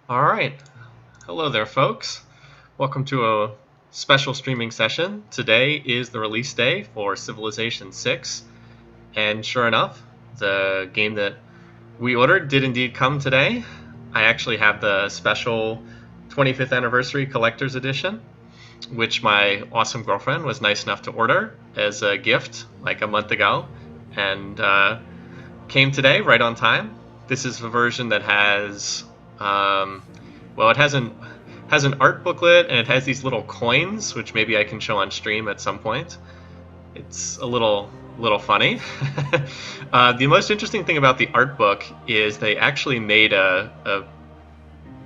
All right. Hello there, folks. Welcome to a special streaming session. Today is the release day for Civilization 6, and sure enough, the game that we ordered did indeed come today. I actually have the special 25th anniversary collector's edition, which my awesome girlfriend was nice enough to order as a gift like a month ago, and came today right on time. This is a version that has well, it has an art booklet and it has these little coins, which maybe I can show on stream at some point. It's a little funny. The most interesting thing about the art book is they actually made a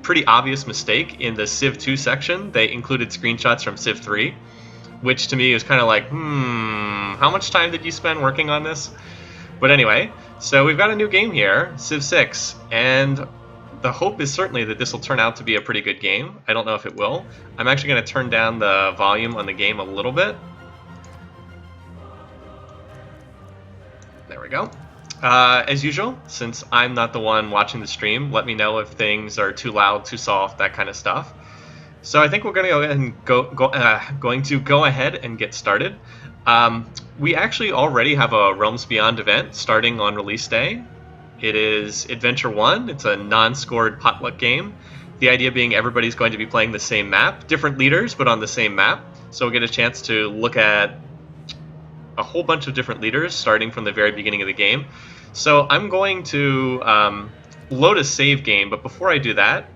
pretty obvious mistake in the Civ 2 section. They included screenshots from Civ 3, which to me is kind of like, how much time did you spend working on this? But anyway, so we've got a new game here, Civ 6, and the hope is certainly that this will turn out to be a pretty good game. I don't know if it will. I'm actually going to turn down the volume on the game a little bit. There we go. As usual, since I'm not the one watching the stream, let me know if things are too loud, too soft, that kind of stuff. So I think we're going to go ahead and go ahead and get started. We actually already have a Realms Beyond event starting on release day. It is Adventure 1. It's a non-scored potluck game. The idea being everybody's going to be playing the same map, different leaders, but on the same map. So we'll get a chance to look at a whole bunch of different leaders starting from the very beginning of the game. So I'm going to load a save game, but before I do that,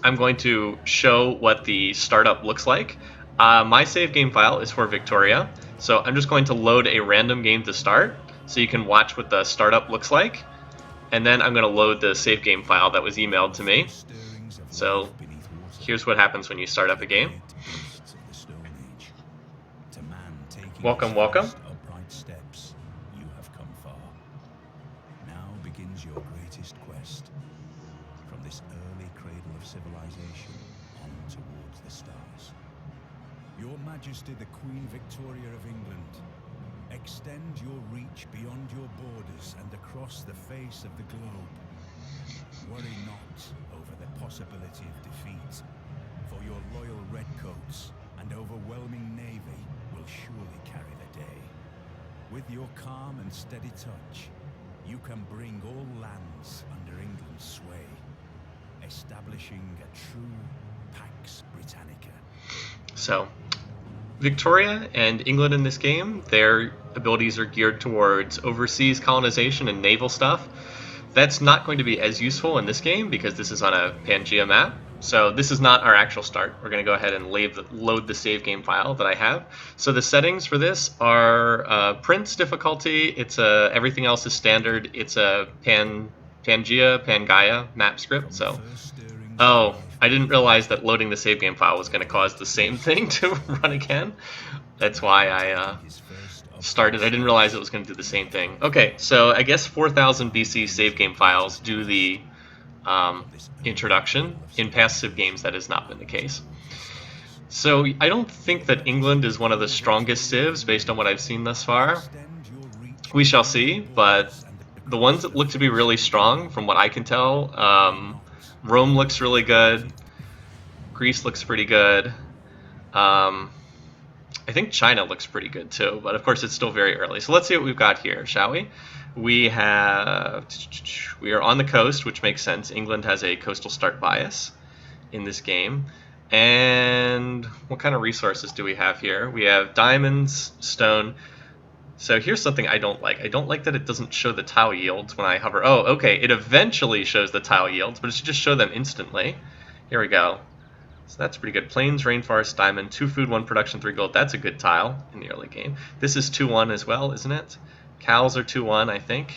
I'm going to show what the startup looks like. My save game file is for Victoria, so I'm just going to load a random game to start so you can watch what the startup looks like, and then I'm going to load the save game file that was emailed to me. So here's what happens when you start up a game. Welcome, welcome. Your Majesty the Queen Victoria of England, extend your reach beyond your borders and across the face of the globe. Worry not over the possibility of defeat, for your loyal redcoats and overwhelming navy will surely carry the day. With your calm and steady touch, you can bring all lands under England's sway, establishing a true Pax Britannica. So, Victoria and England in this game, their abilities are geared towards overseas colonization and naval stuff. That's not going to be as useful in this game because this is on a Pangea map. So this is not our actual start. We're going to go ahead and load the save game file that I have. So the settings for this are Prince difficulty. It's everything else is standard. It's a Pangea map script. So, oh, I didn't realize that loading the save game file was going to cause the same thing to run again. That's why I started. I didn't realize it was going to do the same thing. Okay, so I guess 4000 BC save game files do the introduction. In past Civ games, that has not been the case. So I don't think that England is one of the strongest Civs based on what I've seen thus far. We shall see, but the ones that look to be really strong, from what I can tell, Rome looks really good. Greece looks pretty good. I think China looks pretty good too, but of course it's still very early. So let's see what we've got here, shall we? We are on the coast, which makes sense. England has a coastal start bias in this game. And what kind of resources do we have here? We have diamonds, stone. So here's something I don't like. I don't like that it doesn't show the tile yields when I hover. Oh, okay, it eventually shows the tile yields, but it should just show them instantly. Here we go. So that's pretty good. Plains, rainforest, diamond, 2 food, 1 production, 3 gold. That's a good tile in the early game. This is 2-1 as well, isn't it? Cows are 2-1, I think.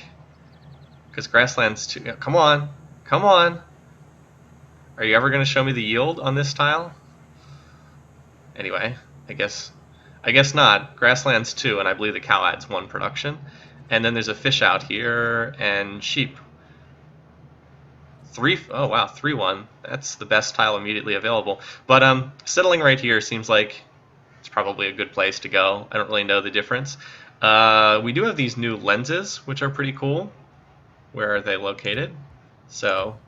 Because grassland's 2... Come on. Come on. Are you ever going to show me the yield on this tile? Anyway, I guess not. Grassland's 2, and I believe the cow adds 1 production. And then there's a fish out here, and sheep. 3-1. That's the best tile immediately available. But settling right here seems like it's probably a good place to go. I don't really know the difference. We do have these new lenses, which are pretty cool. Where are they located? So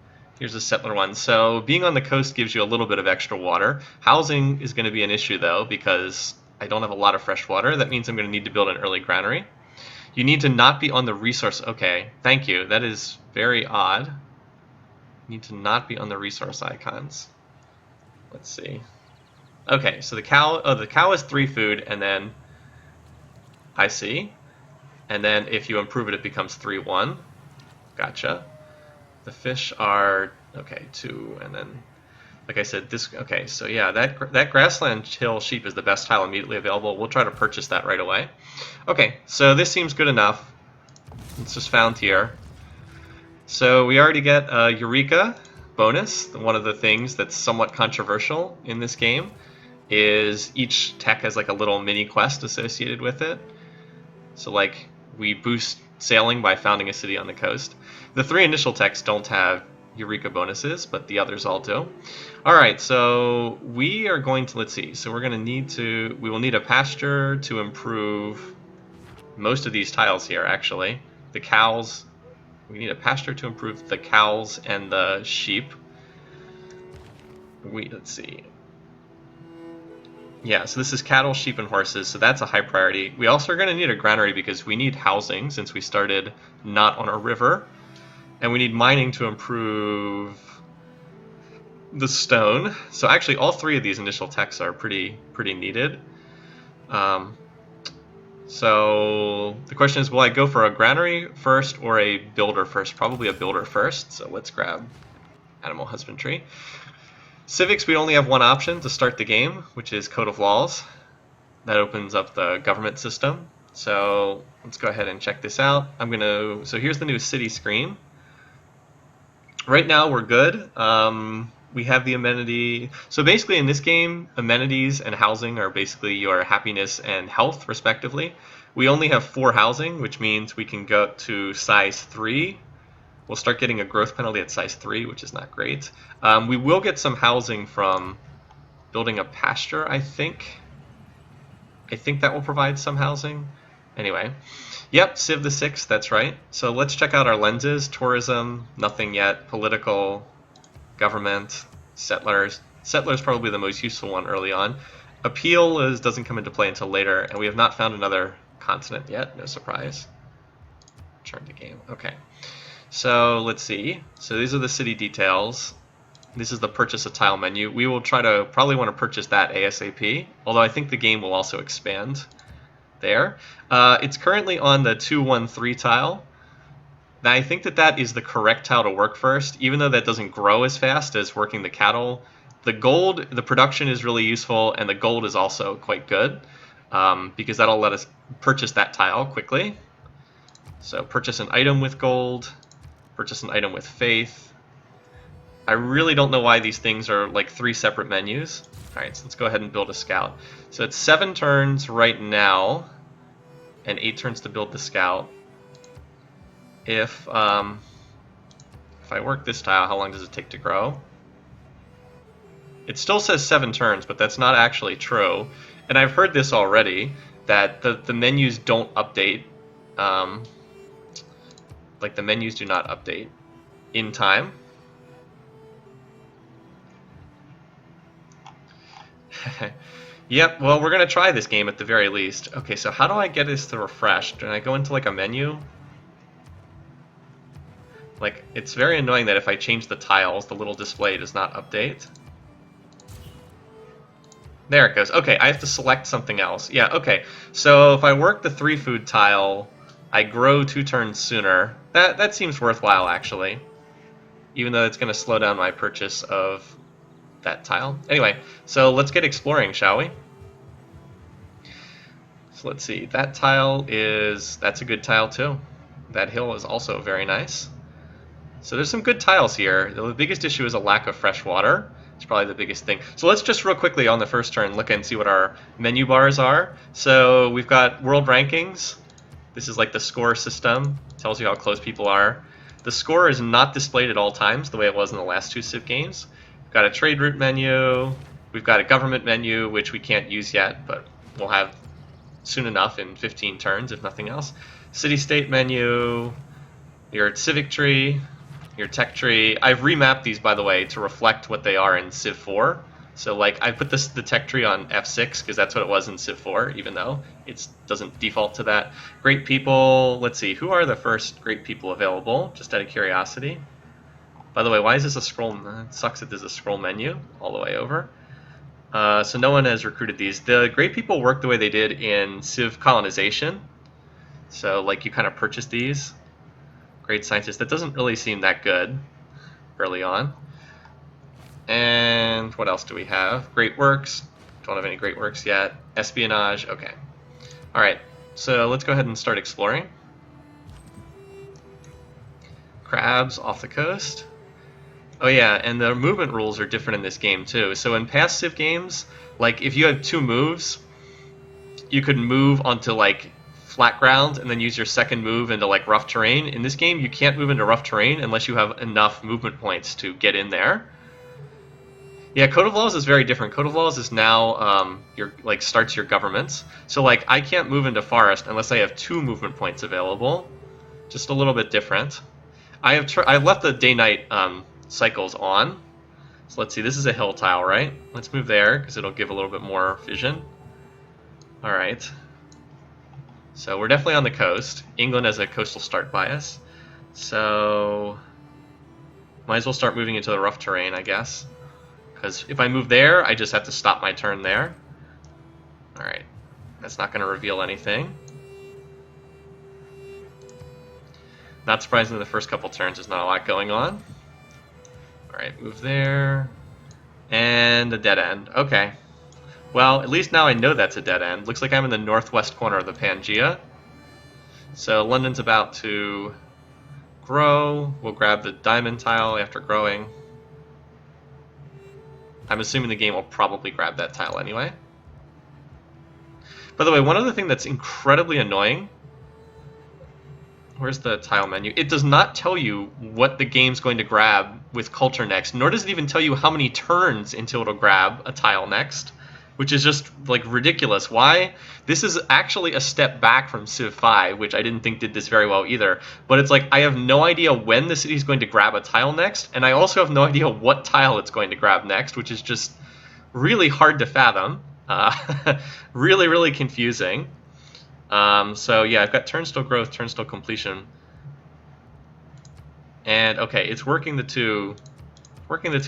Here's a settler one. So being on the coast gives you a little bit of extra water. Housing is going to be an issue though, because I don't have a lot of fresh water. That means I'm going to need to build an early granary. You need to not be on the resource. Okay, thank you. That is very odd. You need to not be on the resource icons. Let's see. Okay, so the cow is 3 food, and then I see. And then if you improve it, it becomes 3-1. Gotcha. The fish are, okay, 2, and then, like I said, this, okay, so yeah, that grassland hill sheep is the best tile immediately available. We'll try to purchase that right away. Okay, so this seems good enough. It's just found here. So we already get a Eureka bonus. One of the things that's somewhat controversial in this game is each tech has like a little mini quest associated with it. So like we boost sailing by founding a city on the coast. The 3 initial techs don't have Eureka bonuses, but the others all do. Alright, so we are going to, let's see, so we're going to need to, we will need a pasture to improve most of these tiles here, actually. The cows, we need a pasture to improve the cows and the sheep. Let's see. Yeah, so this is cattle, sheep, and horses, so that's a high priority. We also are going to need a granary because we need housing since we started not on a river. And we need mining to improve the stone. So actually all 3 of these initial techs are pretty needed. So the question is, will I go for a granary first or a builder first? Probably a builder first, so let's grab animal husbandry. Civics, we only have one option to start the game, which is Code of Laws. That opens up the government system. So let's go ahead and check this out. So here's the new city screen. Right now we're good. We have the amenity. So basically in this game, amenities and housing are basically your happiness and health, respectively. We only have 4 housing, which means we can go to size 3. We'll start getting a growth penalty at size 3, which is not great. We will get some housing from building a pasture, I think. I think that will provide some housing. Anyway. Yep, Civ6, that's right. So let's check out our lenses. Tourism, nothing yet. Political, government, settlers. Settlers probably the most useful one early on. Appeal doesn't come into play until later, and we have not found another continent yet. No surprise. Turn to game. Okay. So let's see. So these are the city details. This is the purchase a tile menu. We will probably want to purchase that ASAP, although I think the game will also expand there. It's currently on the 213 tile. Now I think that is the correct tile to work first, even though that doesn't grow as fast as working the cattle. The gold, the production is really useful, and the gold is also quite good, because that'll let us purchase that tile quickly. So purchase an item with gold, purchase an item with faith. I really don't know why these things are like 3 separate menus. Alright, so let's go ahead and build a scout. So it's 7 turns right now, and 8 turns to build the scout. If I work this tile, how long does it take to grow? It still says 7 turns, but that's not actually true. And I've heard this already, that the menus don't update. Like the menus do not update in time. Yep, well, we're going to try this game at the very least. Okay, so how do I get this to refresh? Do I go into like a menu? Like, it's very annoying that if I change the tiles, the little display does not update. There it goes. Okay, I have to select something else. Yeah, okay. So if I work the 3 food tile, I grow 2 turns sooner. That seems worthwhile, actually. Even though it's going to slow down my purchase of that tile. Anyway, so let's get exploring, shall we? So let's see. That tile that's a good tile too. That hill is also very nice. So there's some good tiles here. The biggest issue is a lack of fresh water. It's probably the biggest thing. So let's just real quickly on the first turn look and see what our menu bars are. So we've got world rankings. This is like the score system. Tells you how close people are. The score is not displayed at all times the way it was in the last 2 Civ games. We've got a trade route menu. We've got a government menu, which we can't use yet, but we'll have soon enough in 15 turns, if nothing else. City-state menu. Your civic tree. your tech tree. I've remapped these, by the way, to reflect what they are in Civ 4. So like I put the tech tree on F6 because that's what it was in Civ 4, even though it doesn't default to that. Great people, let's see, who are the first great people available, just out of curiosity. By the way, why is this a scroll? It sucks that there's a scroll menu all the way over. So no one has recruited these. The great people work the way they did in Civ colonization. So like you kind of purchase these. Great scientist. That doesn't really seem that good early on. And what else do we have? Great works. Don't have any great works yet. Espionage. Okay. All right. So let's go ahead and start exploring. Crabs off the coast. Oh yeah, and the movement rules are different in this game too. So in past Civ games, like if you had 2 moves, you could move onto like flat ground and then use your second move into like rough terrain. In this game, you can't move into rough terrain unless you have enough movement points to get in there. Yeah, Code of Laws is very different. Code of Laws is now your like starts your governments. So like I can't move into forest unless I have 2 movement points available. Just a little bit different. I've left the day-night cycles on. So let's see, this is a hill tile, right? Let's move there because it'll give a little bit more vision. All right. So we're definitely on the coast. England has a coastal start bias. So might as well start moving into the rough terrain, I guess. Because if I move there, I just have to stop my turn there. All right. That's not going to reveal anything. Not surprisingly, the first couple turns there's not a lot going on. Alright, move there. And a dead end. Okay. Well, at least now I know that's a dead end. Looks like I'm in the northwest corner of the Pangea. So London's about to grow. We'll grab the diamond tile after growing. I'm assuming the game will probably grab that tile anyway. By the way, one other thing that's incredibly annoying. Where's the tile menu? It does not tell you what the game's going to grab with culture next, nor does it even tell you how many turns until it'll grab a tile next, which is just like ridiculous. Why? This is actually a step back from Civ 5, which I didn't think did this very well either. But it's like I have no idea when the city's going to grab a tile next, and I also have no idea what tile it's going to grab next, which is just really hard to fathom. Really, really confusing. So yeah, I've got turnstile growth, turnstile completion, and okay, it's working the two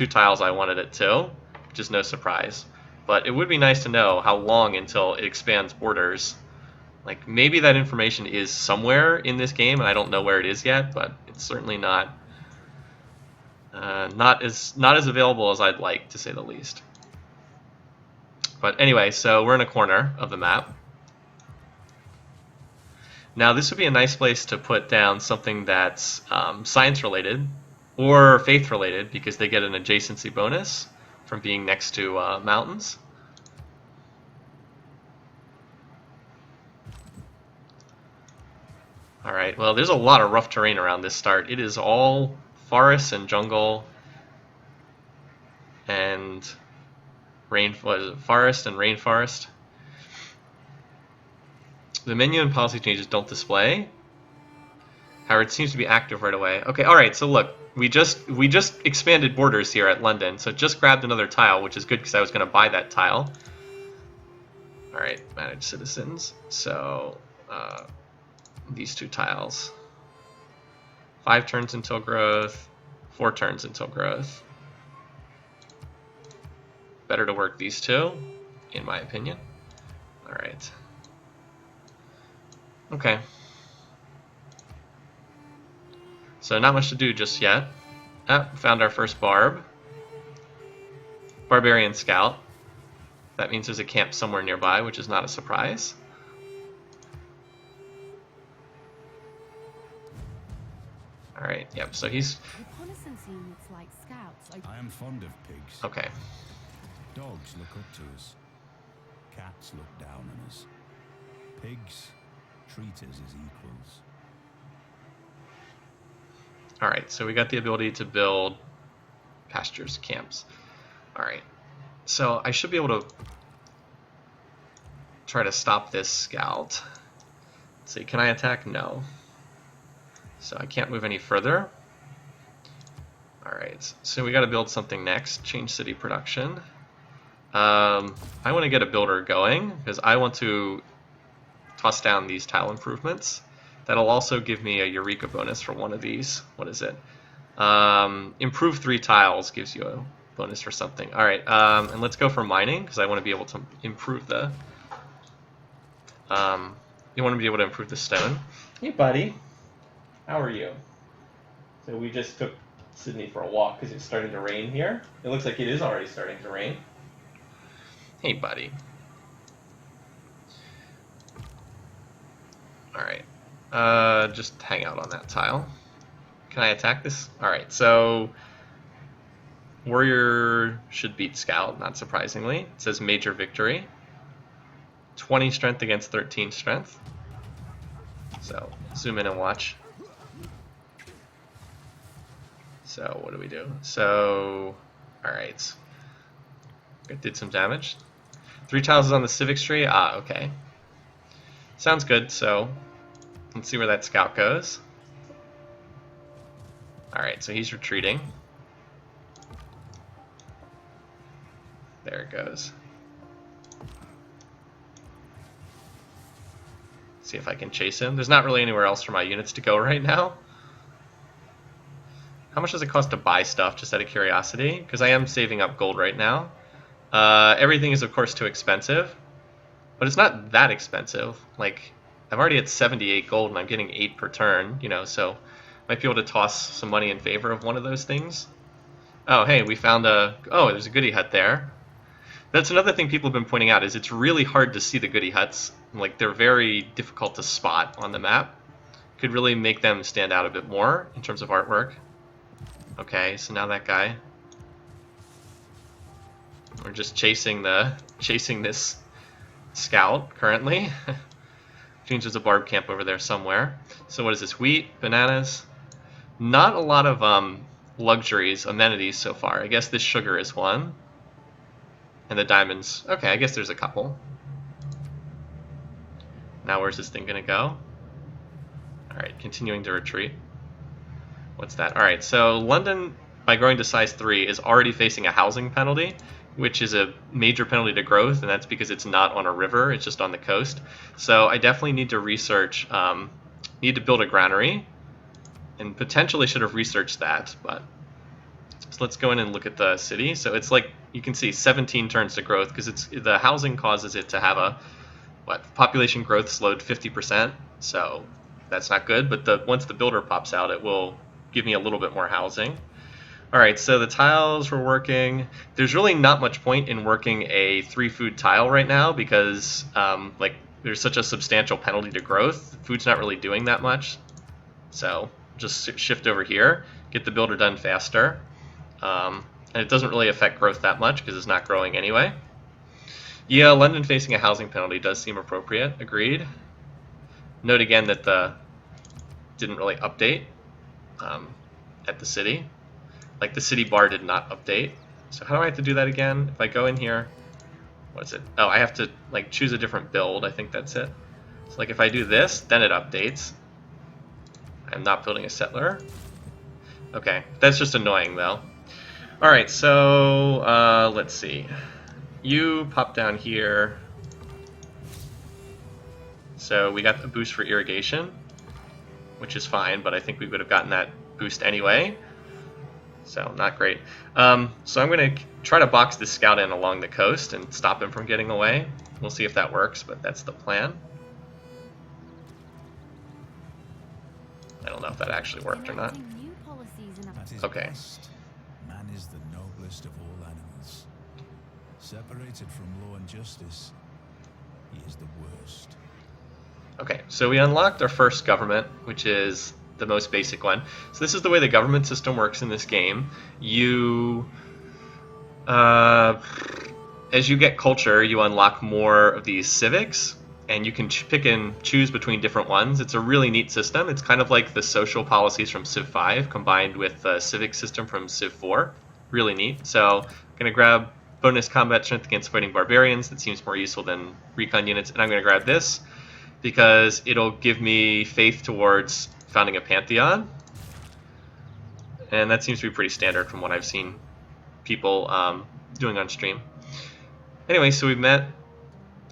tiles I wanted it to, which is no surprise. But it would be nice to know how long until it expands borders. Like maybe that information is somewhere in this game, and I don't know where it is yet. But it's certainly not as available as I'd like, to say the least. But anyway, so we're in a corner of the map. Now this would be a nice place to put down something that's science-related or faith-related, because they get an adjacency bonus from being next to mountains. Alright, well there's a lot of rough terrain around this start. It is all forests and jungle and forest and rainforest. The menu and policy changes don't display. However, it seems to be active right away. Okay, alright, so look, we just expanded borders here at London, so it just grabbed another tile, which is good because I was going to buy that tile. Alright, manage citizens. So, these 2 tiles. 5 turns until growth, 4 turns until growth. Better to work these 2, in my opinion. Alright. Okay. So not much to do just yet. Found our first barbarian scout. That means there's a camp somewhere nearby, which is not a surprise. Alright, yep, so he's... Reconnaissance units like scouts. I am fond of pigs. Okay. Dogs look up to us. Cats look down on us. Pigs treat us as equals. Alright, so we got the ability to build pastures, camps. Alright, so I should be able to try to stop this scout. Let's see, can I attack? No. So I can't move any further. Alright, so we got to build something next. Change city production. I want to get a builder going because I want to toss down these tile improvements. That'll also give me a Eureka bonus for one of these. What is it? Improve 3 tiles gives you a bonus for something. Alright, and let's go for mining because I want to be able to improve the... you want to be able to improve the stone. Hey buddy, how are you? So we just took Sydney for a walk because it's starting to rain here. It looks like it is already starting to rain. Hey buddy. Alright, just hang out on that tile. Can I attack this? Alright, so Warrior should beat Scout, not surprisingly. It says major victory. 20 strength against 13 strength. So, zoom in and watch. So, what do we do? So, alright. It did some damage. 3 tiles is on the Civ6 tree? Ah, okay. Sounds good, so let's see where that Scout goes. Alright, so he's retreating. There it goes. See if I can chase him. There's not really anywhere else for my units to go right now. How much does it cost to buy stuff, just out of curiosity? Because I am saving up gold right now. Everything is, of course, too expensive. But it's not that expensive. Like, I'm already at 78 gold and I'm getting 8 per turn, you know, so might be able to toss some money in favor of one of those things. Oh, hey, we found a... Oh, there's a goodie hut there. That's another thing people have been pointing out, is it's really hard to see the goodie huts. Like, they're very difficult to spot on the map. Could really make them stand out a bit more in terms of artwork. Okay, so now that guy. We're just chasing this Scout currently. Seems there's a barb camp over there somewhere. So what is this? Wheat, bananas. Not a lot of luxuries, amenities so far. I guess this sugar is one. And the diamonds. Okay, I guess there's a couple. Now where's this thing gonna go? Alright, continuing to retreat. What's that? Alright, so London, by growing to size 3, is already facing a housing penalty, which is a major penalty to growth, and that's because it's not on a river, it's just on the coast. So I definitely need to research, need to build a granary, and potentially should have researched that, but... So let's go in and look at the city. So it's like, you can see 17 turns to growth, because it's the housing causes it to have a, population growth slowed 50%, so that's not good, but once the builder pops out, it will give me a little bit more housing. Alright, so the tiles we're working, there's really not much point in working a 3-food tile right now because there's such a substantial penalty to growth. Food's not really doing that much. So just shift over here, get the builder done faster. And it doesn't really affect growth that much because it's not growing anyway. Yeah, London facing a housing penalty does seem appropriate, agreed. Note again that the didn't really update at the city. Like, the city bar did not update. So how do I have to do that again? If I go in here, what is it? Oh, I have to, like, choose a different build. I think that's it. So, like, if I do this, then it updates. I'm not building a settler. Okay, that's just annoying, though. Alright, so, let's see. You pop down here. So we got the boost for irrigation, which is fine, but I think we would have gotten that boost anyway. So, not great. So I'm going to try to box this Scout in along the coast and stop him from getting away. We'll see if that works, but that's the plan. I don't know if that actually worked or not. Okay. Man is the noblest of all animals. Separated from law and justice, he is the worst. Okay, so we unlocked our first government, which is the most basic one. So this is the way the government system works in this game. You, as you get culture, you unlock more of these civics, and you can pick and choose between different ones. It's a really neat system. It's kind of like the social policies from Civ5 combined with the civic system from Civ4. Really neat. So I'm going to grab bonus combat strength against fighting barbarians. That seems more useful than recon units. And I'm going to grab this because it'll give me faith towards founding a pantheon. And that seems to be pretty standard from what I've seen people doing on stream. Anyway, so we've met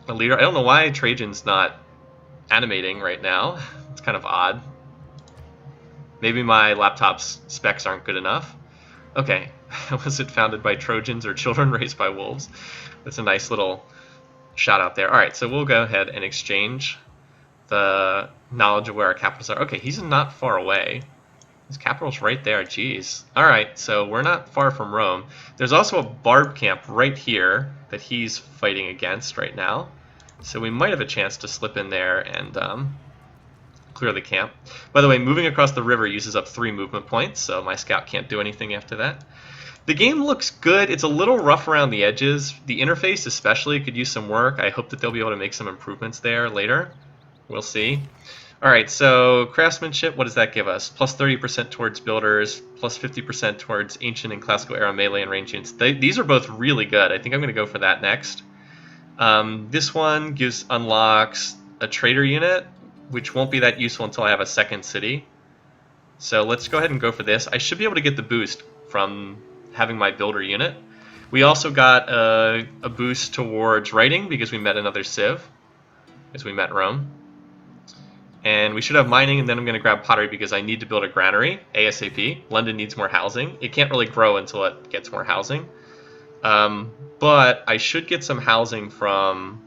a leader. I don't know why Trajan's not animating right now. It's kind of odd. Maybe my laptop's specs aren't good enough. Okay, was it founded by Trojans or children raised by wolves? That's a nice little shout out there. All right, so we'll go ahead and exchange the knowledge of where our capitals are. Okay, he's not far away. His capital's right there. Jeez. All right, so we're not far from Rome. There's also a barb camp right here that he's fighting against right now. So we might have a chance to slip in there and clear the camp. By the way, moving across the river uses up 3 movement points, so my scout can't do anything after that. The game looks good. It's a little rough around the edges. The interface especially could use some work. I hope that they'll be able to make some improvements there later. We'll see. All right, so craftsmanship, what does that give us? Plus 30% towards builders, plus 50% towards ancient and classical era melee and range units. These are both really good. I think I'm going to go for that next. This one unlocks a trader unit, which won't be that useful until I have a second city. So let's go ahead and go for this. I should be able to get the boost from having my builder unit. We also got a boost towards writing because we met another Civ, as we met Rome. And we should have mining, and then I'm going to grab pottery because I need to build a granary ASAP. London needs more housing. It can't really grow until it gets more housing. But I should get some housing from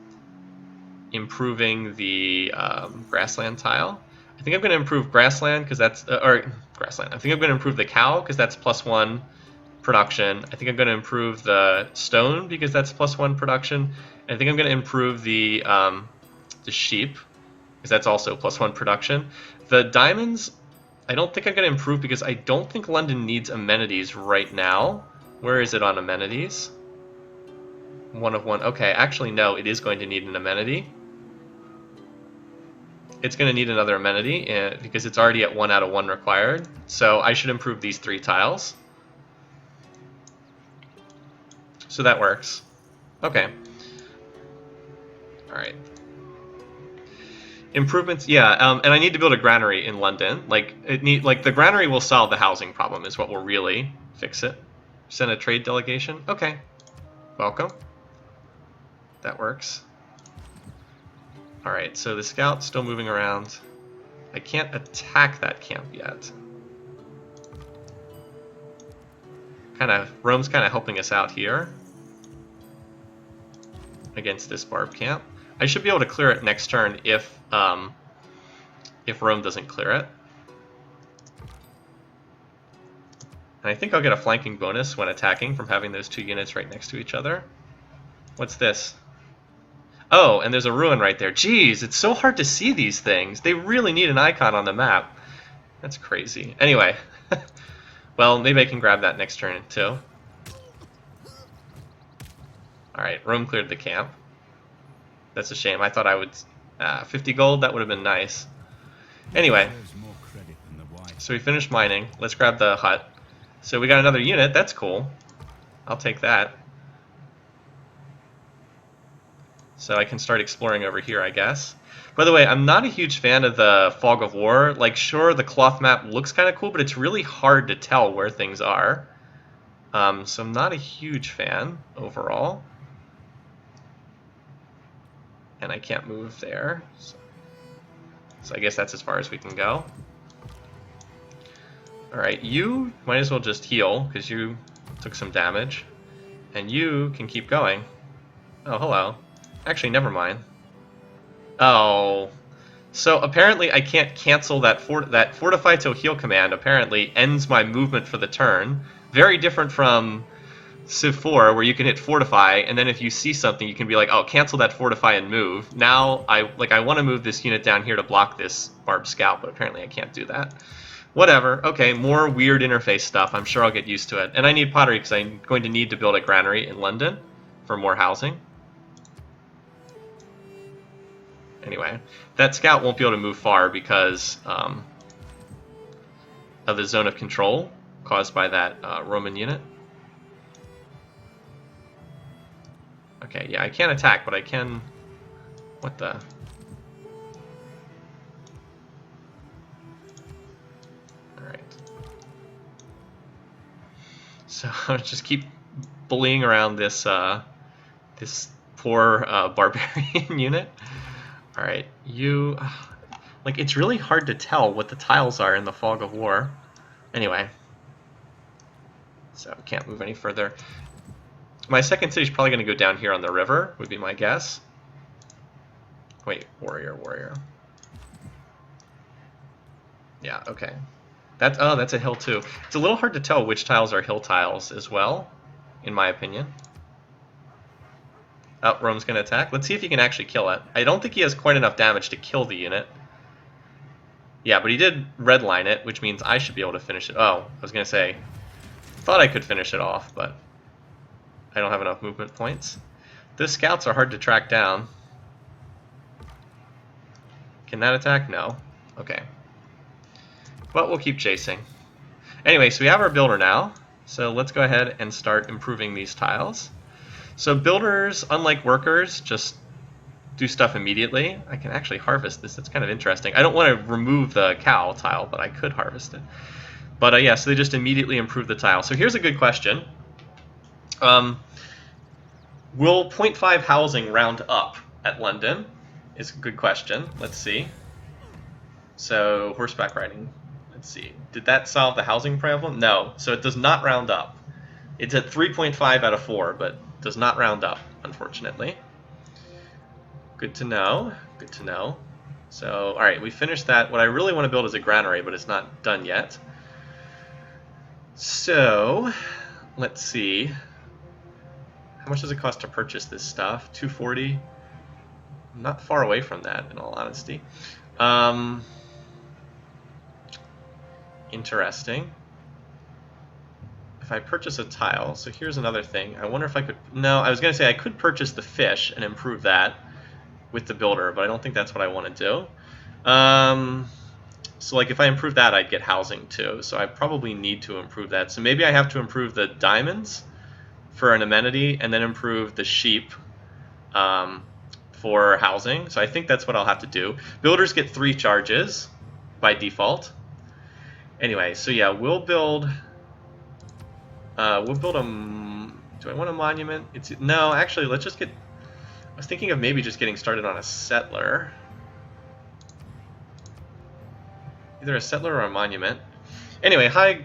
improving the grassland tile. I think I'm going to improve grassland because that's grassland. I think I'm going to improve the cow because that's +1 production. I think I'm going to improve the stone because that's +1 production. And I think I'm going to improve the sheep because that's also +1 production. The diamonds, I don't think I'm going to improve because I don't think London needs amenities right now. Where is it on amenities? 1 of 1. Okay, actually no, it is going to need an amenity. It's going to need another amenity because it's already at 1 out of 1 required. So I should improve these 3 tiles. So that works. Okay. All right. Improvements, yeah, and I need to build a granary in London. The granary will solve the housing problem is what will really fix it. Send a trade delegation. Okay. Welcome. That works. All right, so the scout's still moving around. I can't attack that camp yet. Rome's kind of helping us out here against this barb camp. I should be able to clear it next turn if Rome doesn't clear it. And I think I'll get a flanking bonus when attacking from having those 2 units right next to each other. What's this? Oh, and there's a ruin right there. Jeez, it's so hard to see these things. They really need an icon on the map. That's crazy. Anyway, well, maybe I can grab that next turn too. Alright, Rome cleared the camp. That's a shame. I thought I would... 50 gold, that would have been nice. Anyway, so we finished mining. Let's grab the hut. So we got another unit. That's cool. I'll take that. So I can start exploring over here, I guess. By the way, I'm not a huge fan of the Fog of War. Like, sure, the cloth map looks kind of cool, but it's really hard to tell where things are. So I'm not a huge fan overall. And I can't move there. So I guess that's as far as we can go. Alright, you might as well just heal, because you took some damage. And you can keep going. Oh, hello. Actually, never mind. Oh. So apparently I can't cancel that Fortify till Heal command. Apparently ends my movement for the turn. Very different from Civ4, where you can hit Fortify, and then if you see something, you can be like, oh, cancel that Fortify and move. Now, I want to move this unit down here to block this Barb Scout, but apparently I can't do that. Whatever. Okay, more weird interface stuff. I'm sure I'll get used to it. And I need pottery because I'm going to need to build a granary in London for more housing. Anyway, that scout won't be able to move far because of the zone of control caused by that Roman unit. Okay, yeah, I can't attack, but I can... What the... Alright. So just keep bullying around this this poor barbarian unit. All right, you like it's really hard to tell what the tiles are in the fog of war. Anyway, so can't move any further. My second city's probably going to go down here on the river, would be my guess. Wait, warrior. Yeah, okay. That's a hill too. It's a little hard to tell which tiles are hill tiles as well, in my opinion. Oh, Rome's going to attack. Let's see if he can actually kill it. I don't think he has quite enough damage to kill the unit. Yeah, but he did redline it, which means I should be able to finish it. Oh, I was going to say, thought I could finish it off, but I don't have enough movement points. The scouts are hard to track down. Can that attack? No. Okay. But we'll keep chasing. Anyway, so we have our builder now. So let's go ahead and start improving these tiles. So builders, unlike workers, just do stuff immediately. I can actually harvest this. That's kind of interesting. I don't want to remove the cow tile, but I could harvest it. But yeah, so they just immediately improve the tile. So here's a good question. Will 0.5 housing round up at London? Is a good question. Let's see. So horseback riding. Let's see. Did that solve the housing problem? No. So it does not round up. It's at 3.5 out of 4, but does not round up, unfortunately. Good to know. Good to know. So, all right, we finished that. What I really want to build is a granary, but it's not done yet. So, let's see. How much does it cost to purchase this stuff? 240. I'm not far away from that, in all honesty. Interesting. If I purchase a tile, so here's another thing. I wonder if I could... No, I was going to say I could purchase the fish and improve that with the builder, but I don't think that's what I want to do. So like if I improve that, I'd get housing too. So I probably need to improve that. So maybe I have to improve the diamonds for an amenity and then improve the sheep for housing. So I think that's what I'll have to do. Builders get 3 charges by default. Anyway, so yeah, we'll build a... Do I want a monument? No, actually, let's just get... I was thinking of maybe just getting started on a settler. Either a settler or a monument. Anyway, hi,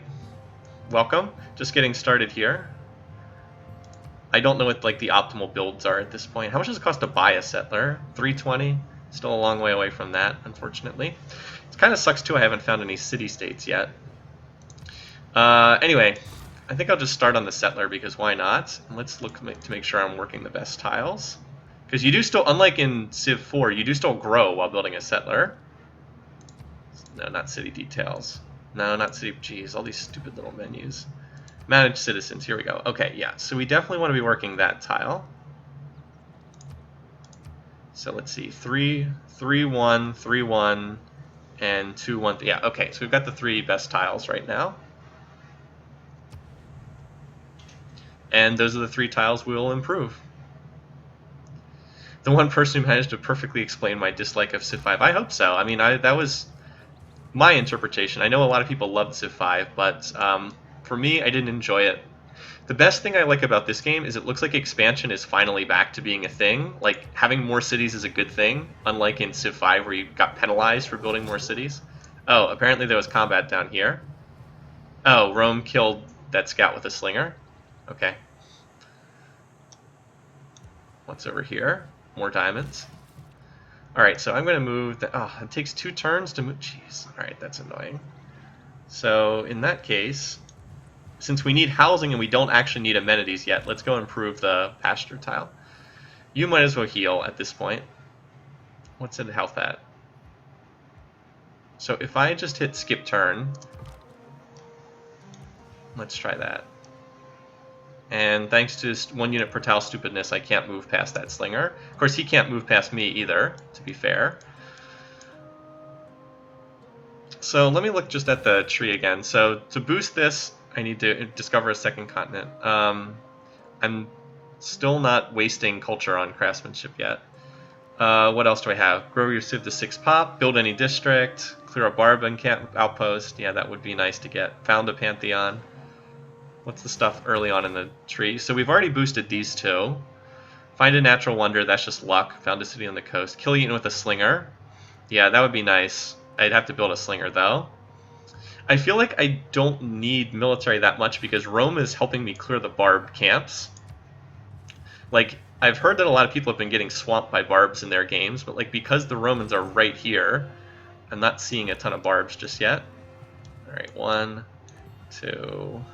welcome. Just getting started here. I don't know what like the optimal builds are at this point. How much does it cost to buy a settler? 320. Still a long way away from that, unfortunately. It kind of sucks too. I haven't found any city-states yet. Anyway, I think I'll just start on the settler because why not? And let's look to make sure I'm working the best tiles. Because you do still, unlike in Civ 4, you do still grow while building a settler. No, not city details. No, not city. Geez, all these stupid little menus. Manage citizens. Here we go. Okay, yeah. So we definitely want to be working that tile. So let's see. 3, 3, 1, 3, 1, and 2, 1. Yeah, okay. So we've got the 3 best tiles right now. And those are the 3 tiles we will improve. The one person who managed to perfectly explain my dislike of Civ 5. I hope so. I mean, that was my interpretation. I know a lot of people loved Civ 5, but for me, I didn't enjoy it. The best thing I like about this game is it looks like expansion is finally back to being a thing. Like, having more cities is a good thing, unlike in Civ 5 where you got penalized for building more cities. Oh, apparently there was combat down here. Oh, Rome killed that scout with a slinger. Okay. What's over here? More diamonds. Alright, so I'm going to move... it takes 2 turns to move... Jeez. Alright, that's annoying. So, in that case, since we need housing and we don't actually need amenities yet, let's go improve the pasture tile. You might as well heal at this point. What's it health at? So if I just hit skip turn... Let's try that. And thanks to 1 unit per tile stupidness, I can't move past that slinger. Of course, he can't move past me either, to be fair. So let me look just at the tree again. So to boost this, I need to discover a second continent. I'm still not wasting culture on craftsmanship yet. What else do I have? Grow your Civ to 6 pop, build any district, clear a barbarian camp outpost. Yeah, that would be nice to get. Found a pantheon. What's the stuff early on in the tree? So we've already boosted these two. Find a natural wonder, that's just luck. Found a city on the coast. Kill Eaton with a slinger. Yeah, that would be nice. I'd have to build a slinger, though. I feel like I don't need military that much because Rome is helping me clear the barbed camps. Like, I've heard that a lot of people have been getting swamped by barbs in their games, but like because the Romans are right here, I'm not seeing a ton of barbs just yet. Alright, 1, 2...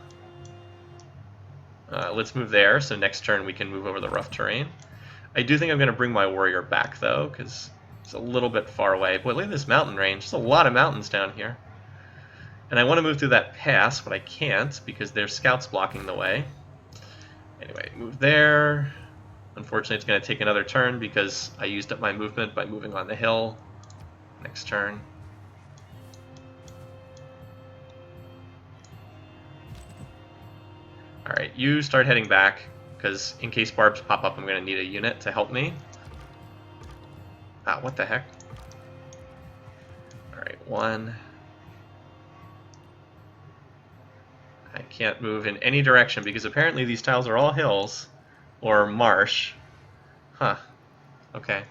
let's move there, so next turn we can move over the rough terrain. I do think I'm going to bring my warrior back, though, because it's a little bit far away. Boy, look at this mountain range. There's a lot of mountains down here. And I want to move through that pass, but I can't, because there's scouts blocking the way. Anyway, move there. Unfortunately, it's going to take another turn, because I used up my movement by moving on the hill. Next turn. Alright, you start heading back, because in case barbs pop up, I'm going to need a unit to help me. Ah, what the heck? Alright, 1. I can't move in any direction, because apparently these tiles are all hills, or marsh. Huh. Okay.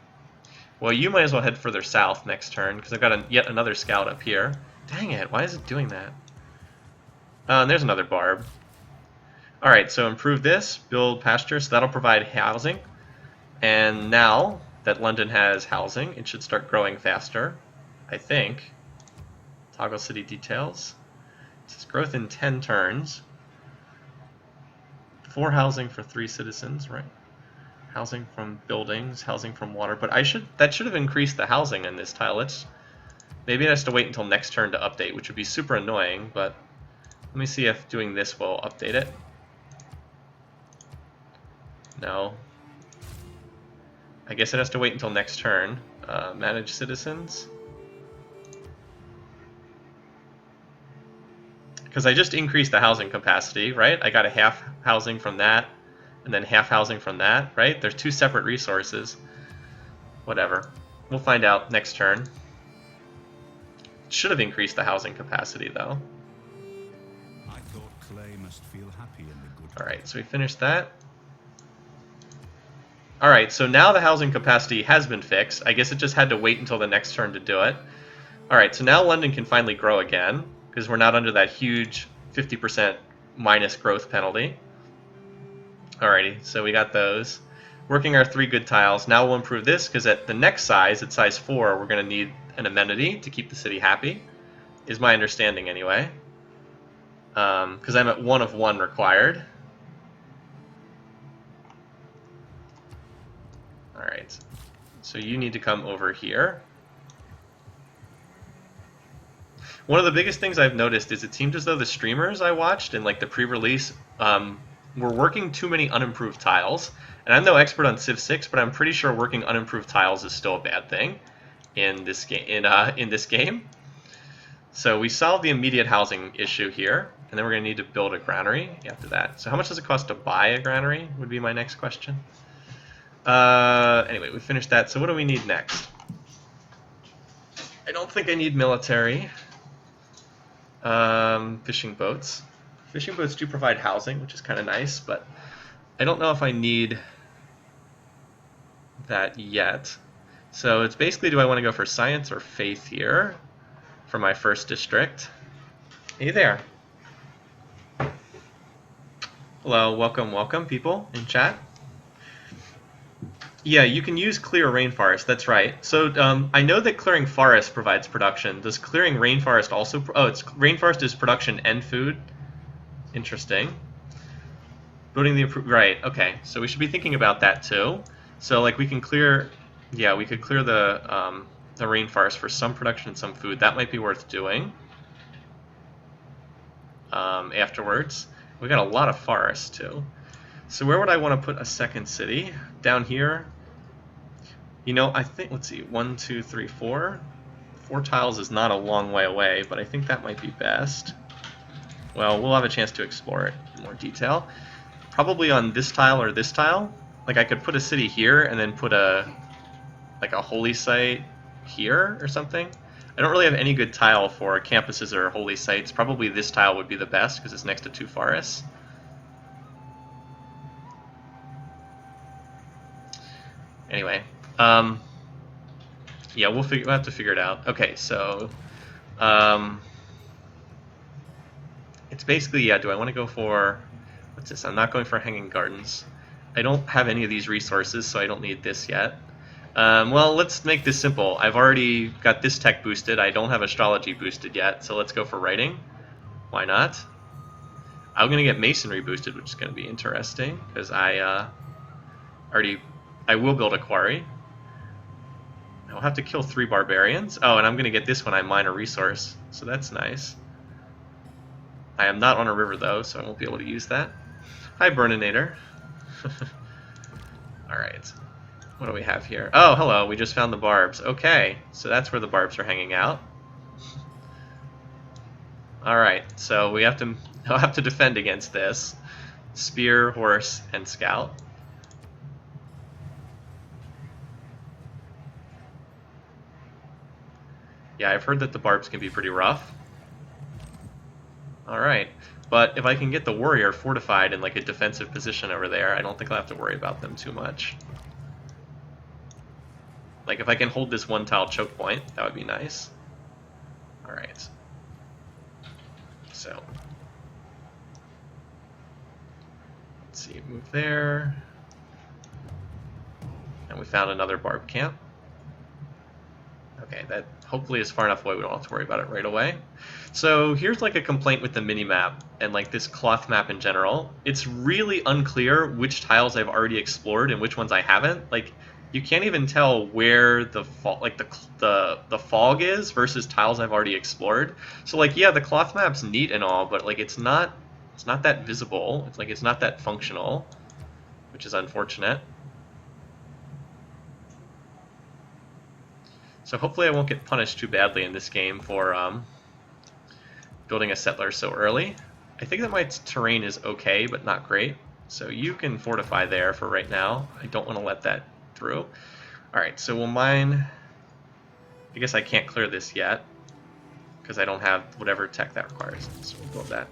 Well, you might as well head further south next turn, because I've got yet another scout up here. Dang it, why is it doing that? And there's another barb. Alright, so improve this, build pasture, so that'll provide housing. And now that London has housing, it should start growing faster, I think. Toggle city details. It says growth in 10 turns. 4 housing for 3 citizens, right? Housing from buildings, housing from water, but that should have increased the housing in this tile. Maybe it has to wait until next turn to update, which would be super annoying, but let me see if doing this will update it. No. I guess it has to wait until next turn. Manage citizens. Because I just increased the housing capacity, right? I got a half housing from that, and then half housing from that, right? There's 2 separate resources. Whatever. We'll find out next turn. Should have increased the housing capacity, though. I thought Clay must feel happy in the good. Alright, so we finished that. Alright, so now the housing capacity has been fixed. I guess it just had to wait until the next turn to do it. Alright, so now London can finally grow again, because we're not under that huge 50% minus growth penalty. Alrighty, so we got those. Working our 3 good tiles. Now we'll improve this, because at the next size, at size 4, we're going to need an amenity to keep the city happy, is my understanding anyway. Because I'm at 1 of 1 required. Alright, so you need to come over here. One of the biggest things I've noticed is it seemed as though the streamers I watched in like the pre-release were working too many unimproved tiles. And I'm no expert on Civ6, but I'm pretty sure working unimproved tiles is still a bad thing in this game. So we solved the immediate housing issue here, and then we're going to need to build a granary after that. So how much does it cost to buy a granary would be my next question. Anyway, we finished that. So what do we need next? I don't think I need military. Fishing boats. Fishing boats do provide housing, which is kind of nice, but I don't know if I need that yet. So it's basically, do I want to go for science or faith here for my first district? Hey there. Hello, welcome people in chat. Yeah, you can use clear rainforest, that's right. So I know that clearing forest provides production. Does clearing rainforest also... rainforest is production and food? Interesting. Building the... Right, okay. So we should be thinking about that too. So like we can clear... Yeah, we could clear the rainforest for some production and some food. That might be worth doing. Afterwards. We got a lot of forest too. So where would I want to put a second city? Down here? You know, I think, let's see, 1, 2, 3, 4. 4 tiles is not a long way away, but I think that might be best. Well, we'll have a chance to explore it in more detail. Probably on this tile or this tile. Like I could put a city here and then put a holy site here or something. I don't really have any good tile for campuses or holy sites. Probably this tile would be the best because it's next to 2 forests. Anyway, yeah, we'll have to figure it out. Okay, so it's basically, yeah, do I want to go for, what's this? I'm not going for Hanging Gardens. I don't have any of these resources, so I don't need this yet. Well, let's make this simple. I've already got this tech boosted. I don't have astrology boosted yet, so let's go for writing. Why not? I'm going to get masonry boosted, which is going to be interesting, because I will build a quarry. I'll have to kill 3 barbarians. Oh, and I'm going to get this when I mine a resource, so that's nice. I am not on a river, though, so I won't be able to use that. Hi, Burninator. Alright. What do we have here? Oh, hello, we just found the barbs. Okay, so that's where the barbs are hanging out. Alright, so I'll have to defend against this. Spear, horse, and scout. Yeah, I've heard that the barbs can be pretty rough. Alright, but if I can get the warrior fortified in like a defensive position over there, I don't think I'll have to worry about them too much. Like if I can hold this 1-tile choke point, that would be nice. Alright. So, let's see, move there. And we found another barb camp. Okay, that hopefully is far enough away we don't have to worry about it right away. So here's like a complaint with the mini-map and like this cloth map in general. It's really unclear which tiles I've already explored and which ones I haven't. Like you can't even tell where the fog is versus tiles I've already explored. So like yeah, the cloth map's neat and all, but like it's not that visible. It's not that functional, which is unfortunate. So hopefully I won't get punished too badly in this game for building a settler so early. I think that my terrain is okay, but not great. So you can fortify there for right now. I don't want to let that through. Alright, so we'll mine... I guess I can't clear this yet, because I don't have whatever tech that requires. So we'll build that.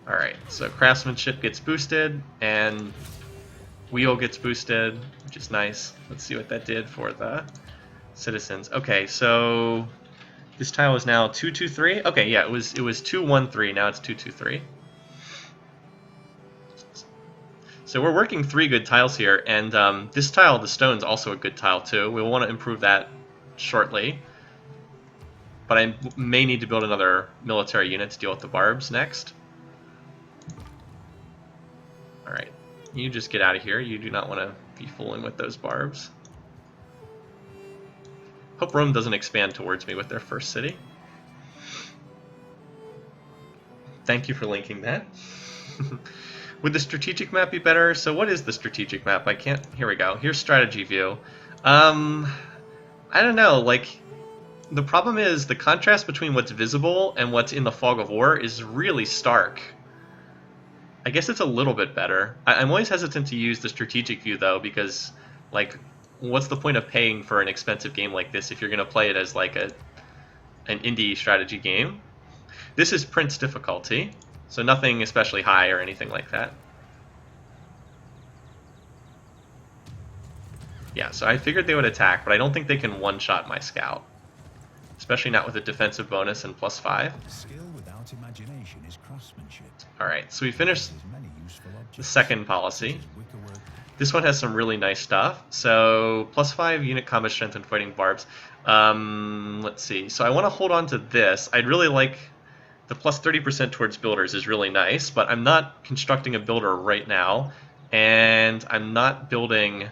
Alright, so craftsmanship gets boosted, and wheel gets boosted, which is nice. Let's see what that did for the citizens. Okay, so this tile is now 2-2-3. Okay, yeah, it was 2-1-3. Now it's 2-2-3. So we're working 3 good tiles here, and this tile, the stone's also a good tile too. We'll want to improve that shortly, but I may need to build another military unit to deal with the barbs next. All right, you just get out of here. You do not want to be fooling with those barbs. Hope Rome doesn't expand towards me with their first city. Thank you for linking that. Would the strategic map be better? So what is the strategic map? I can't... Here we go. Here's strategy view. I don't know. Like, the problem is the contrast between what's visible and what's in the fog of war is really stark. I guess it's a little bit better. I'm always hesitant to use the strategic view, though, because, like, what's the point of paying for an expensive game like this if you're going to play it as, like, an indie strategy game? This is Prince difficulty, so nothing especially high or anything like that. Yeah, so I figured they would attack, but I don't think they can one-shot my scout. Especially not with a defensive bonus and +5. Skill without imagination is craftsmanship. Alright, so we finished the second policy. This one has some really nice stuff. So, +5 unit combat strength and fighting barbs. Let's see. So I want to hold on to this. I'd really like... The +30% towards builders is really nice, but I'm not constructing a builder right now. And I'm not building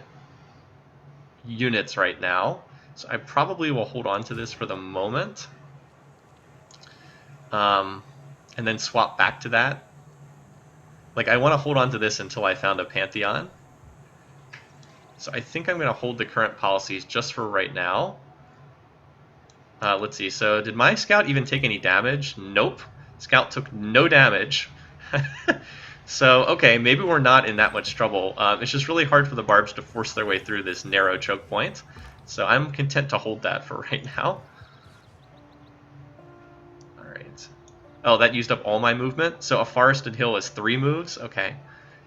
units right now. So I probably will hold on to this for the moment. And then swap back to that. Like, I want to hold on to this until I found a Pantheon. So I think I'm going to hold the current policies just for right now. Let's see, so did my scout even take any damage? Nope. Scout took no damage. So, okay, maybe we're not in that much trouble. It's just really hard for the barbs to force their way through this narrow choke point. So I'm content to hold that for right now. Alright. Oh, that used up all my movement? So a forested hill is 3 moves? Okay.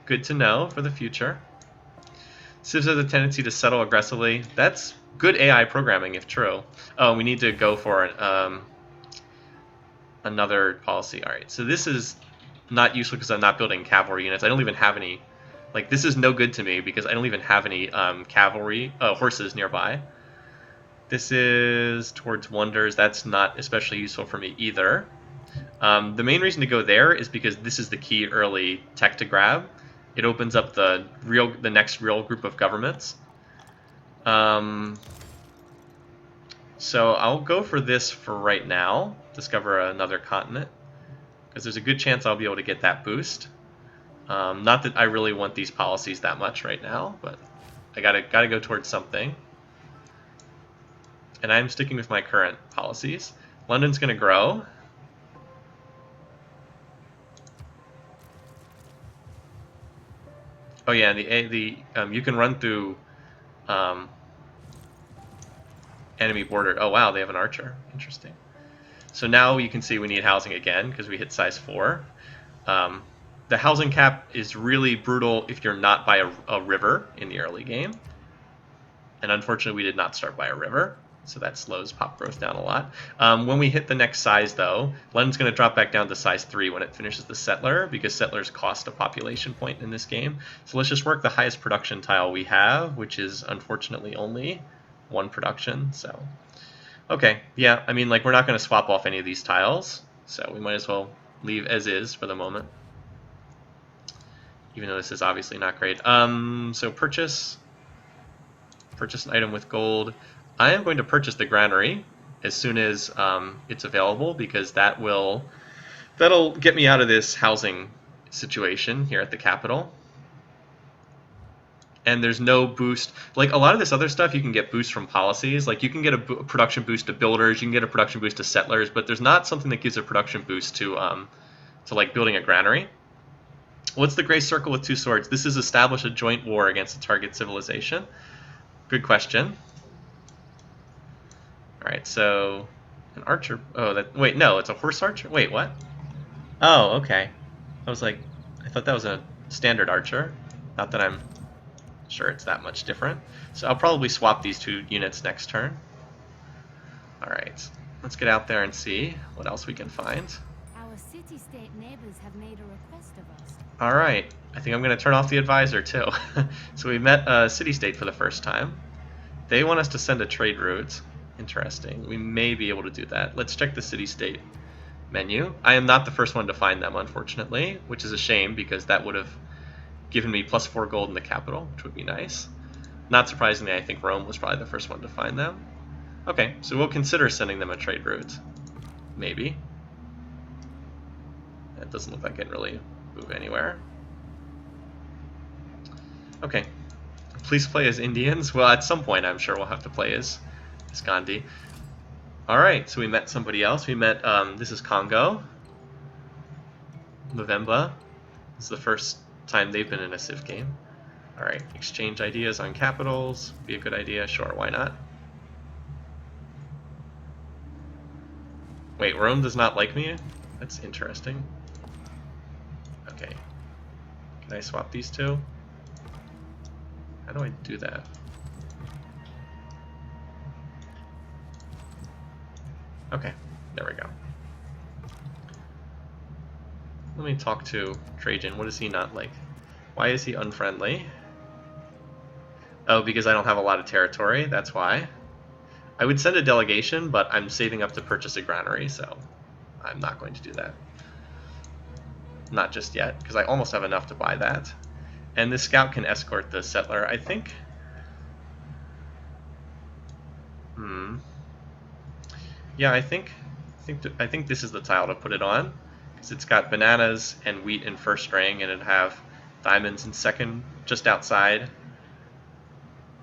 Good to know for the future. Civs has a tendency to settle aggressively. That's good AI programming if true. Oh, we need to go for another policy. All right, so this is not useful because I'm not building cavalry units. I don't even have any. Like, this is no good to me because I don't even have any cavalry horses nearby. This is towards wonders. That's not especially useful for me either. The main reason to go there is because this is the key early tech to grab. It opens up the next real group of governments. So I'll go for this for right now. Discover another continent, because there's a good chance I'll be able to get that boost. Not that I really want these policies that much right now, but I gotta go towards something. And I'm sticking with my current policies. London's gonna grow. Oh yeah, you can run through enemy border. Oh wow, they have an archer. Interesting. So now you can see we need housing again because we hit size 4. The housing cap is really brutal if you're not by a river in the early game. And unfortunately, we did not start by a river, so that slows pop growth down a lot. When we hit the next size, though, London's going to drop back down to size 3 when it finishes the settler, because settlers cost a population point in this game. So let's just work the highest production tile we have, which is unfortunately only 1 production. So, okay, yeah, I mean, like, we're not going to swap off any of these tiles, so we might as well leave as is for the moment. Even though this is obviously not great. So purchase an item with gold. I am going to purchase the granary as soon as it's available, because that'll get me out of this housing situation here at the capital. And there's no boost. Like, a lot of this other stuff, you can get boosts from policies. Like, you can get a production boost to builders, you can get a production boost to settlers, but there's not something that gives a production boost to like building a granary. What's the gray circle with 2 swords? This is establish a joint war against a target civilization. Good question. All right, so an archer. Oh, wait, no, it's a horse archer. Wait, what? Oh, okay. I was like, I thought that was a standard archer. Not that I'm sure it's that much different. So I'll probably swap these 2 units next turn. All right, let's get out there and see what else we can find. Our city-state neighbors have made a request of us. All right, I think I'm going to turn off the advisor too. So we met a city-state for the first time. They want us to send a trade route. Interesting. We may be able to do that. Let's check the city-state menu. I am not the first one to find them, unfortunately, which is a shame because that would have given me +4 gold in the capital, which would be nice. Not surprisingly, I think Rome was probably the first one to find them. Okay, so we'll consider sending them a trade route. Maybe. It doesn't look like it really move anywhere. Okay. Please play as Indians. Well, at some point, I'm sure we'll have to play as Gandhi. Alright, so we met somebody else. We met, this is Congo. Movemba. This is the first time they've been in a Civ game. Alright, exchange ideas on capitals. Be a good idea. Sure, why not? Wait, Rome does not like me? That's interesting. Okay. Can I swap these 2? How do I do that? Okay, there we go. Let me talk to Trajan. What does he not like? Why is he unfriendly? Oh, because I don't have a lot of territory, that's why. I would send a delegation, but I'm saving up to purchase a granary, so I'm not going to do that. Not just yet, because I almost have enough to buy that. And this scout can escort the settler, I think. Yeah, I think this is the tile to put it on, because it's got bananas and wheat in first ring, and it'd have diamonds in second, just outside.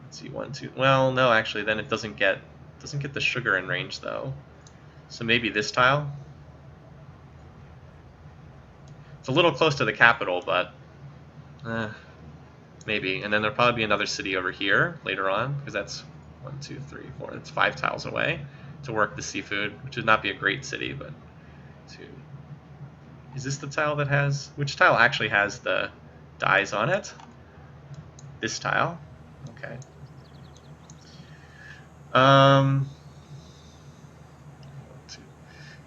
Let's see, 1, 2. Well, no, actually, then it doesn't get the sugar in range though. So maybe this tile. It's a little close to the capital, but maybe. And then there'll probably be another city over here later on, because that's 1, 2, 3, 4. That's 5 tiles away to work the seafood, which would not be a great city, but 2. Is this the tile that has? Which tile actually has the dyes on it? This tile. Okay.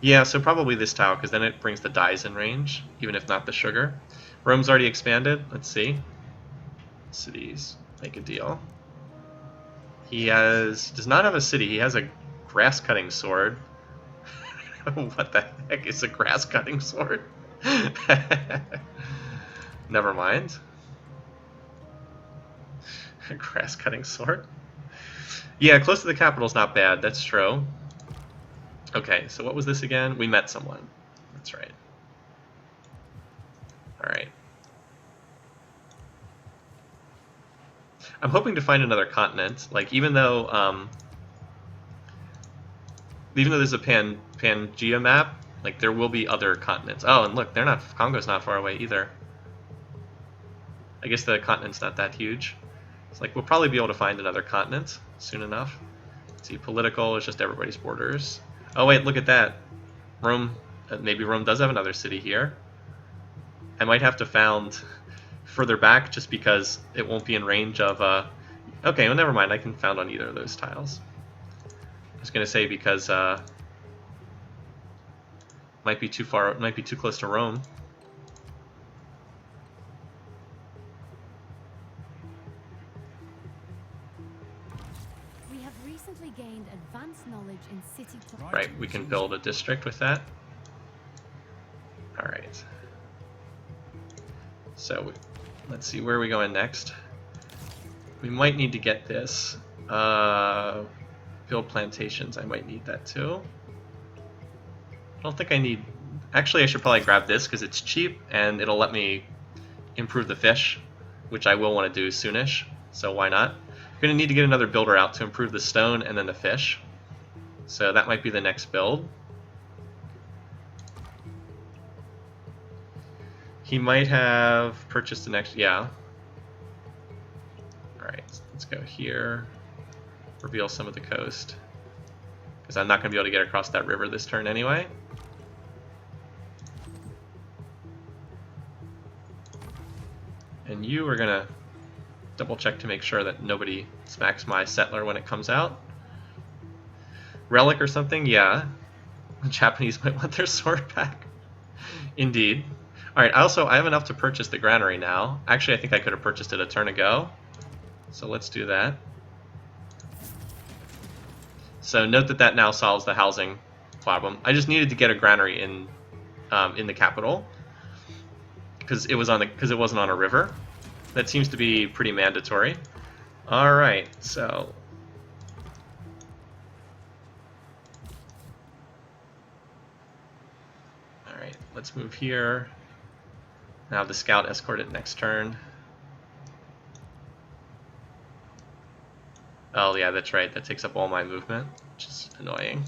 Yeah, so probably this tile, because then it brings the dyes in range, even if not the sugar. Rome's already expanded. Let's see. Cities. Make a deal. He does not have a city. He has a grass-cutting sword. What the heck is a grass-cutting sword? Never mind. A grass-cutting sword? Yeah, close to the capital's not bad. That's true. Okay, so what was this again? We met someone. That's right. Alright. I'm hoping to find another continent. Like, even though there's a Pangea map, like, there will be other continents. Oh, and look, Congo's not far away either. I guess the continent's not that huge. It's like, we'll probably be able to find another continent soon enough. Let's see, political is just everybody's borders. Oh wait, look at that. Rome, maybe Rome does have another city here. I might have to found further back just because it won't be in range of, okay, well never mind, I can found on either of those tiles. I was gonna say because, might be too far, might be too close to Rome. We have recently gained advanced knowledge in city planning. Right, we can build a district with that. Alright. So, let's see, where are we going next? We might need to get this. Build plantations, I might need that too. I don't think I need... Actually, I should probably grab this because it's cheap and it'll let me improve the fish, which I will want to do soonish, so why not? I'm going to need to get another builder out to improve the stone and then the fish. So that might be the next build. He might have purchased the next... Yeah. Alright, let's go here. Reveal some of the coast. Because I'm not going to be able to get across that river this turn anyway. And you are going to double check to make sure that nobody smacks my settler when it comes out. Relic or something? Yeah. The Japanese might want their sword back. Indeed. Alright, I have enough to purchase the granary now. Actually, I think I could have purchased it a turn ago. So let's do that. So note that that now solves the housing problem. I just needed to get a granary in the capital because it wasn't on a river. That seems to be pretty mandatory. All right, so all right, let's move here. Now the scout escort it next turn. Oh yeah, that's right. That takes up all my movement, which is annoying.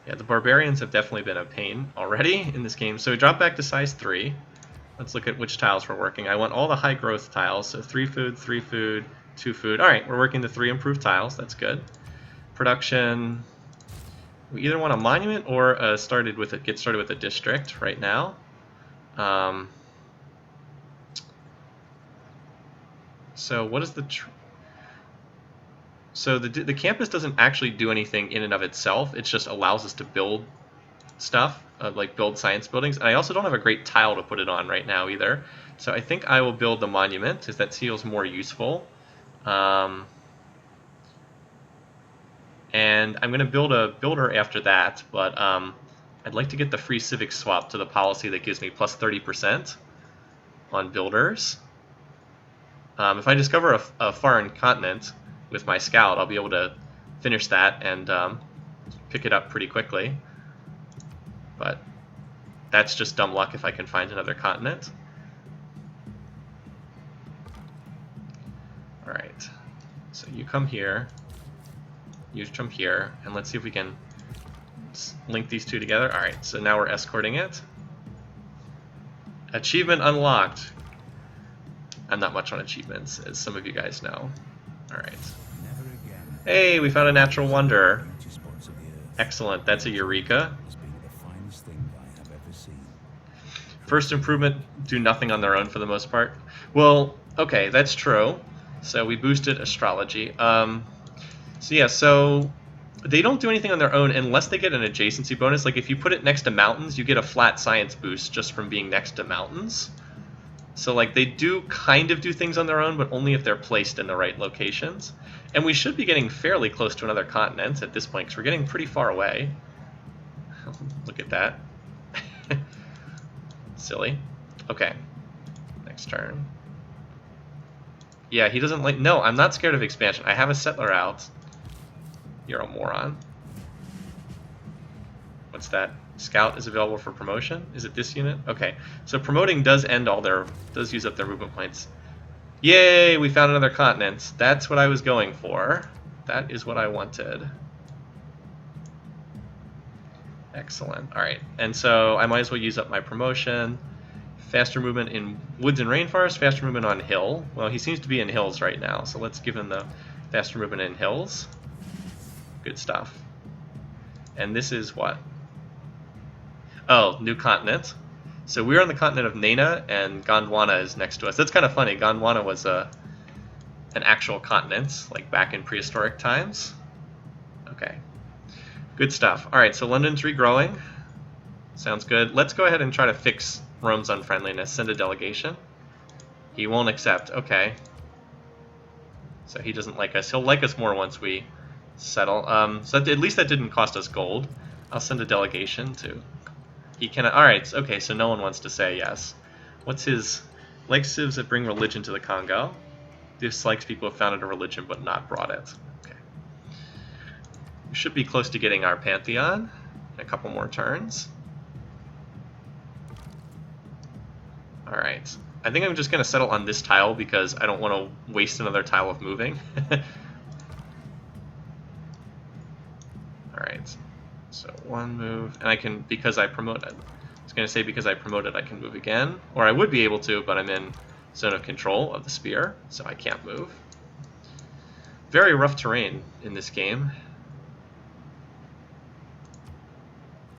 Yeah, the barbarians have definitely been a pain already in this game. So we drop back to size 3. Let's look at which tiles we're working. I want all the high growth tiles. So 3 food, 3 food, 2 food. All right, we're working the 3 improved tiles. That's good. Production. We either want a monument or get started with a district right now. So what is the... So the campus doesn't actually do anything in and of itself. It just allows us to build stuff, like build science buildings. And I also don't have a great tile to put it on right now either. So I think I will build the monument because that feels more useful. And I'm going to build a builder after that, but I'd like to get the free civic swap to the policy that gives me plus 30% on builders. If I discover a foreign continent with my scout, I'll be able to finish that and pick it up pretty quickly. But that's just dumb luck if I can find another continent. Alright, so you come here, you come here, and let's see if we can link these two together. Alright, so now we're escorting it. Achievement unlocked. I'm not much on achievements, as some of you guys know. Alright. Hey, we found a natural wonder. Excellent, that's a Eureka. First improvement do nothing on their own for the most part. Well, okay, that's true. So we boosted astrology. So they don't do anything on their own unless they get an adjacency bonus. Like if you put it next to mountains, you get a flat science boost just from being next to mountains. So like they do kind of do things on their own, but only if they're placed in the right locations. And we should be getting fairly close to another continent at this point, because we're getting pretty far away. Look at that. Silly. Okay. Next turn. Yeah, he doesn't like... No, I'm not scared of expansion. I have a settler out. You're a moron. What's that? Scout is available for promotion? Is it this unit? Okay. So promoting does end all their... does use up their movement points. Yay! We found another continent. That's what I was going for. That is what I wanted. Excellent. Alright. And so I might as well use up my promotion. Faster movement in woods and rainforest, faster movement on hill. Well, he seems to be in hills right now, so let's give him the faster movement in hills. Good stuff. And this is what? Oh, new continent. So we're on the continent of Nena, and Gondwana is next to us. That's kind of funny. Gondwana was an actual continent, like back in prehistoric times. Okay. Good stuff. All right, so London's regrowing. Sounds good. Let's go ahead and try to fix Rome's unfriendliness. Send a delegation. He won't accept. Okay. So he doesn't like us. He'll like us more once we settle. So at least that didn't cost us gold. I'll send a delegation to... He cannot... Alright, okay, so no one wants to say yes. What's his... Likes civs that bring religion to the Congo. Dislikes people who have founded a religion but not brought it. Okay. We should be close to getting our Pantheon in a couple more turns. Alright. I think I'm just going to settle on this tile because I don't want to waste another tile of moving. Alright. So one move, and I can, because I promoted. I was going to say because I promoted I can move again. Or I would be able to, but I'm in zone of control of the spear, so I can't move. Very rough terrain in this game.